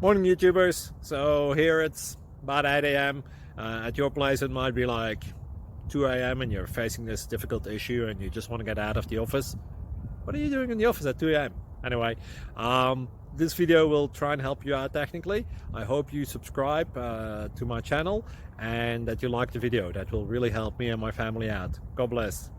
Morning YouTubers. So here it's about 8 a.m. At your place it might be like 2 a.m. and you're facing this difficult issue and you just want to get out of the office. What are you doing in the office at 2 a.m.? Anyway, this video will try and help you out technically. I hope you subscribe to my channel and that you like the video. That will really help me and my family out. God bless.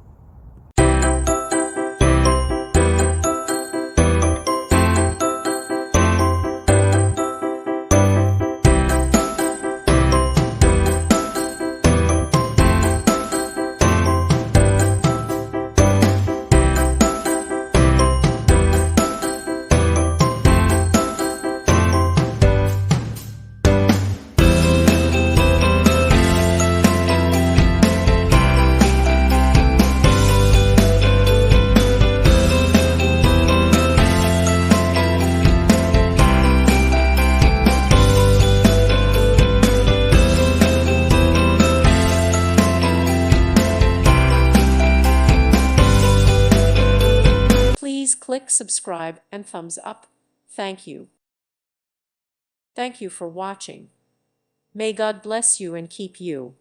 Please click subscribe and thumbs up. Thank you. Thank you for watching. May God bless you and keep you.